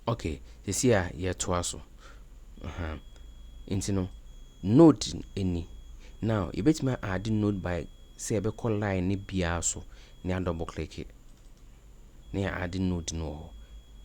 Okay, this here year twaso. Into no node any. Now you bet me add node by say a call line ni biaso near double click it. Near adding node no.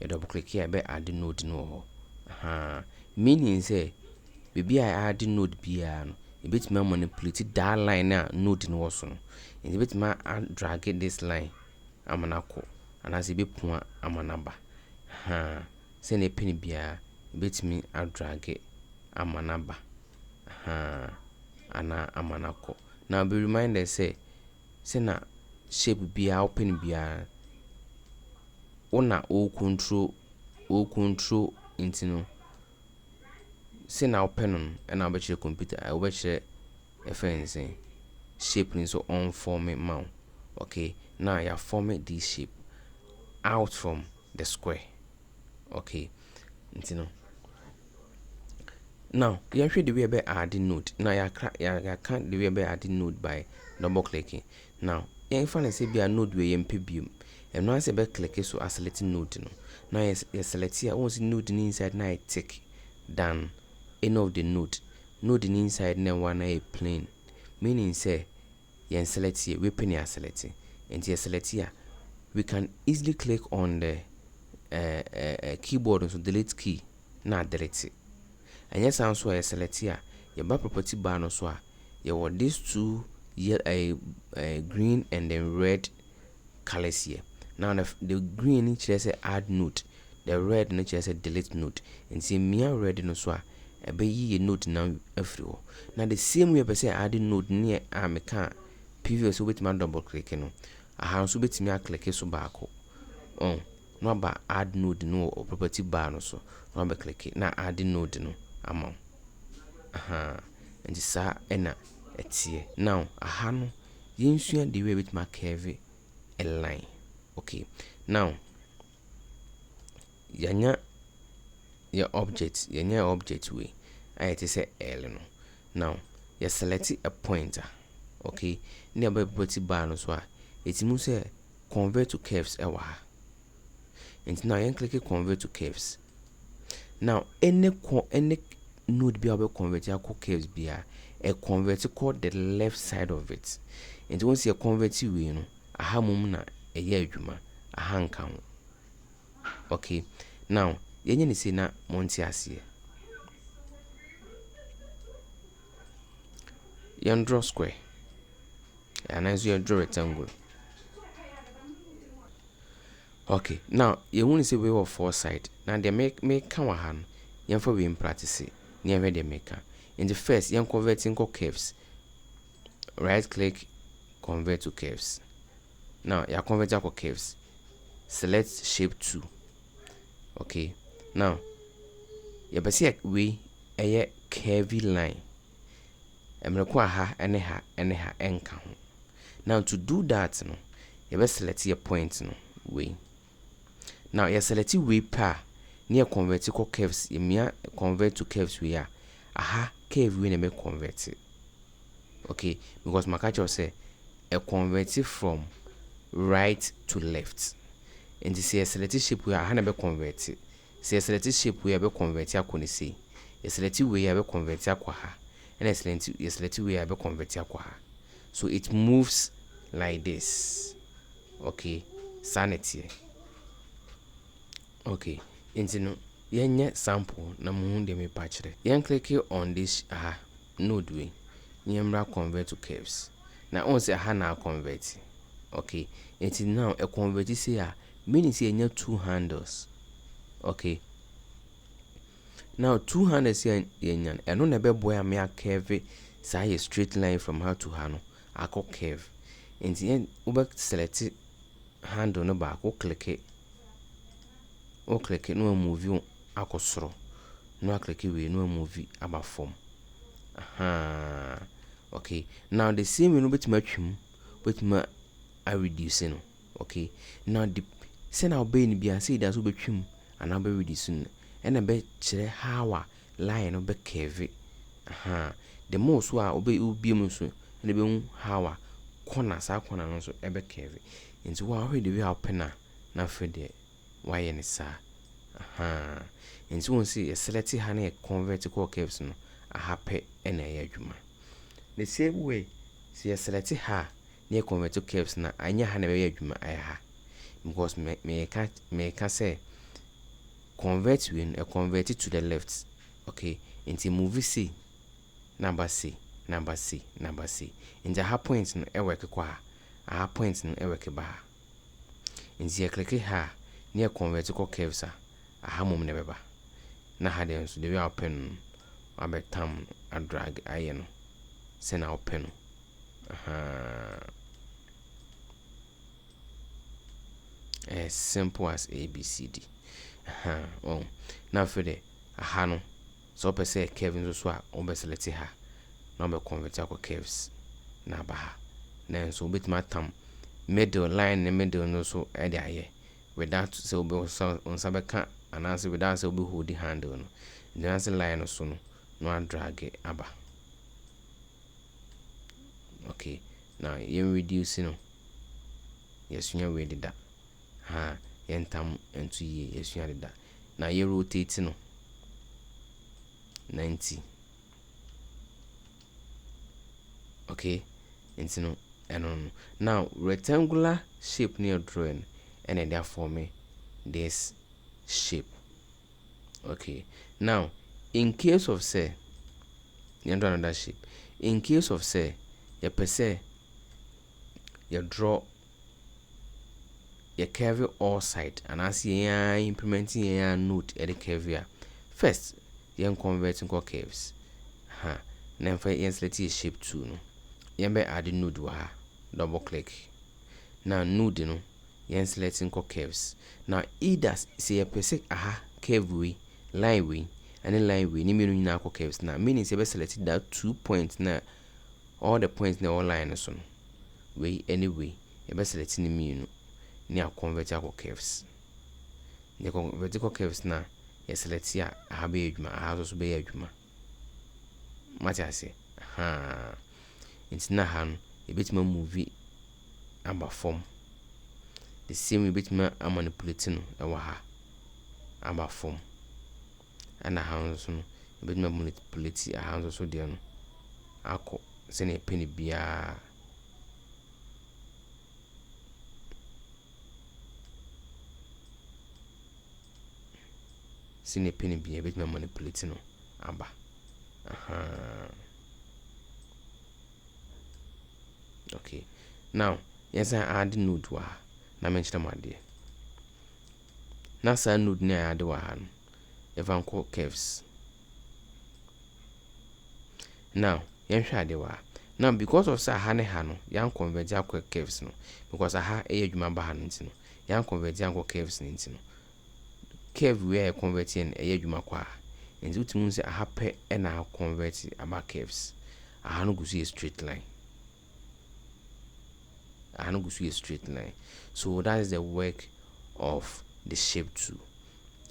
You double click here be add node no. Meaning say baby I add node biano. You bet me manipulate that line now node no so. And you bet me drag it this line. Amanako and as a bit point amanaba. Send a penny beer, bit me a drag it amanaba. Ana amanako. Now be reminded say na shape be open beer. Ona o control into no. Say now open and I'll bet your computer. I will share a friend saying shape so on form mount. Okay, now you are forming this shape out from the square. Okay, you know. Now you actually the way by adding node. Now you can't the way by adding node by double clicking. Now you find say be a node where you PBM. And once you click so a selecting node. Now you select here once node inside now tick than any of the node. Node inside now one a plane. Meaning say you select here we penny are selecting. And you select here we can easily click on the keyboard, so delete key, now delete it. And yes, I'm so I select here your back property bar no so you want these two green and then red colors here. Now the green each say add node, the red each say delete node, and see me red no so a be ye node now everywhere. Now the same way by say adding node near I can previous with my double click no. I have so bit me click so back. Oh, no ba add node no or property bar no so. No ba click it. Na add node no amount. And this ena etie. Now no yensua the way with my curve a line. Okay. Now yanya your object way. I say L no. Now you select a pointer. Okay. Nearby property bar no so. It means say convert to curves ewa. And now you click convert to curves. Now any node be able to convert to curves be a convert called the left side of it. And once you convert you know aha mumna a year juma a hand count. Okay. Now you say na monty asiye. You draw square. And as you draw rectangle. Okay, now you only say we have four side. Now they make come hand. You for we practice it. Near where they make. In the first, you convert into curves. Right click, convert to curves. Now you convert to curves. Select shape 2. Okay. Now you see we a curvy line. I'm gonna ha and ha enka. Now to do that, no, you best select your point no way. Now you select way pa near convertical curves. You may convert to curves we are. Aha curve we never convert it. Okay, because my catcher say a convert from right to left. And this is select shape we are never convert it. Say select shape we are convert ya kuni say. You select way you convert ya kwa ha. And you select way you convert ya kwa ha. So it moves like this. Okay, sanity. Okay, into yenye sample na muhunde me patchere. Yen click on this node way. Nyemra convert to curves. Now on say na convert. Okay, until now a convert say meaning say yenye two handles. Okay. Now two handles here yenyan. And no nebe boy me a curve say a straight line from her to her no. I call curve. And then over select handle no back or click it. Or click it no move akosoro. No click it we no move about form. Okay. Now the same no bit much but my I reducing. Okay. Now the send our baby be say that's will be trim and I'll be reducing. And I bet how line no be curve. The most wa obey be musu and the be how corner sa corner no so ebe curve. Into wa already we open na for the why any sa And so, see a selected honey convert to curves no, a happy and a juma. The same way, see a selected ha near convert to curves na, I near honey juma I ha. Because me can say convert when a converted to the left. Okay, into movie C, number C, number C, number C. In the half points no e work kwa, a half points no e work ba. In the click ha near convert to curves a hamum never ba. Na had so the way open abe tam a drag iron send out pen. As simple as ABCD. Oh, now for the no. So per se curves so on select ha. Number convert to curves na ba ha. Then so bit my thumb middle line the middle no so aye without so be on sabeka and answer without so be hold the handle no. The answer line so no drag it aba. Okay, now you reduce no. Yes, you ready that. Yentam and 2 years, yes, you that. Now you rotate no 90. Okay, and no, and on now rectangular shape near drawing, and then therefore me this shape. Okay, now in case of say, you draw another shape. In case of say, you per se, you draw. You curve all side, and as you are implementing a node at the curve, first you convert into curves. Then for you select shape 2 no. You be add node wa double click. Now node no, you select into curves. Now either say you per se curve way, line way, and then line way. Ni mean na curves. Now meaning you be select that 2 points na all the points na all line so. Way anyway, you be select ni mean. Near convertible curves. The vertical curves na yes select here have a juma, I also be a juma. Matasi, it's na han a bit more movie about form. The same bit more a manipulating a waha about form. And a house a bit more manipulating a house also dear. I call send a penny beer. Seen a penny be a bit more manipulating no aba. Okay, now yes I add node wa na mention my dear. Now say node near add wa han if I'm called curves. Now yen hwa de wa. Now because of say ha ne ha no yan convert akwa curves no because aha e adwuma ba ha no ntino yan convert akwa curves no ntino. Curve where converting a yeduma kwa and it means a happy and I convert about curves. I no go see a straight line. I no go see a straight line. So that is the work of the shape 2.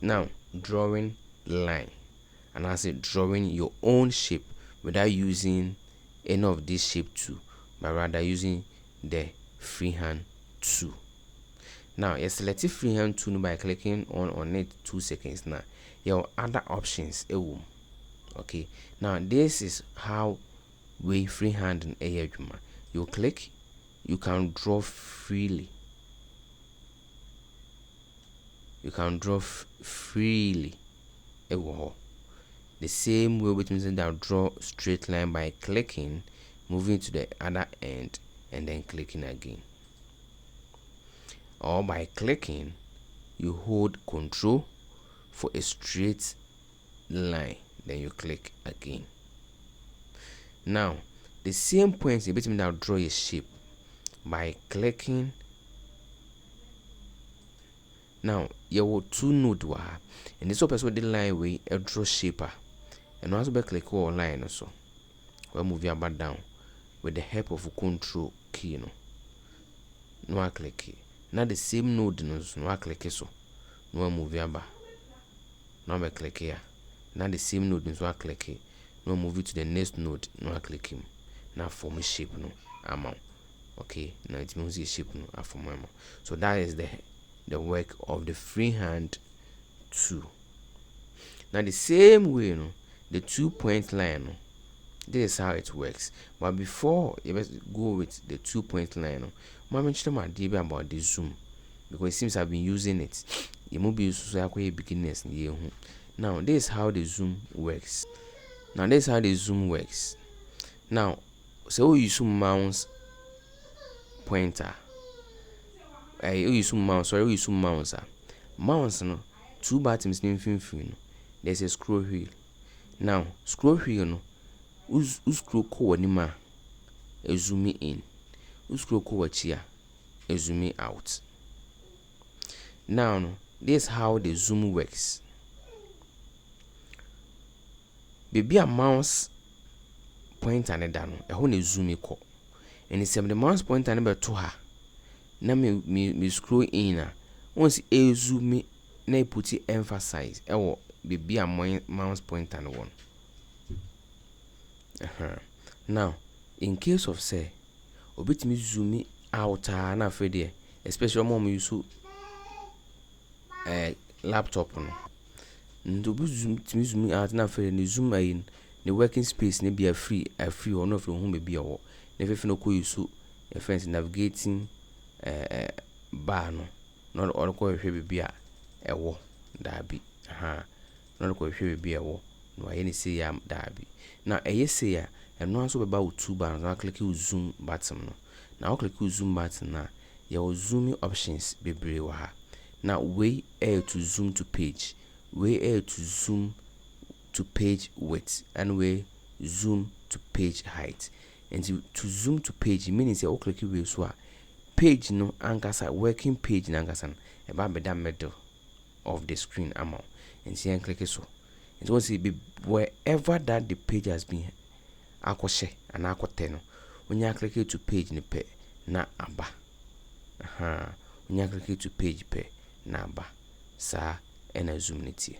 Now drawing line, and I say drawing your own shape without using any of this shape 2, but rather using the freehand 2. Now you select freehand tool by clicking on it 2 seconds. Now your other options okay, now this is how we freehand in a you click, you can draw freely. You can draw freely. The same way which means that draw straight line by clicking, moving to the other end, and then clicking again. Or by clicking, you hold Control for a straight line, then you click again. Now the same points you bit me now draw a shape by clicking. Now you will 2 node wa and this open so the line way a draw shaper and also by click all line also. We'll move your back down with the help of a Control key no I click it. Now the same node no I click so no move your back. Now I click here. Now the same node so I click it. No move it to the next node no I click him. Now form a shape no amount. Okay, now it means a shape no form amount. So that is the work of the freehand 2. Now the same way, the 2-point line, this is how it works. But before you go with the 2-point line, I mentioned my idea about the zoom, because it seems I've been using it. You must be used to beginners. Now this is how the zoom works. Now, so you use mouse pointer. You use mouse. Mouse no 2 buttons in fin. There's a scroll wheel. Now scroll wheel no. Scroll ko anima. Zoom in. Scroll ko chia. Zoom out. Now this is how the zoom works. Baby a mouse pointer ne da no. Ehon e zoom ko. And it's the mouse pointer number 2 ha. Na me scroll in na. Once e zoom na put emphasize ewo baby a mouse pointer no one. Now, in case of say obetimi zoom out na afre there, especially mom use laptop no. Ndo zoom out na afre ni zoom in the working space ne be free or no from home be awo. Na fefe no ko use a friends navigating bar no. Not all ko hwe be a ewo da bi. Not ko hwe be ewo. No aye ni say ya da bi. Now say ya and no answer about 2 bars. Now click zoom button no. Now click zoom button na your zooming options bebre wa ha. Now way air to zoom to page, way air to zoom to page width, and way zoom to page height. And to zoom to page means you click way so page no ankasa working page na ankasa about be that middle of the screen amount. And see and click so. And once it be wherever that the page has been akoshe and akoteno. When you click to page ni pe na aba. When you click to page pe na aba. Sa ena zoom niti.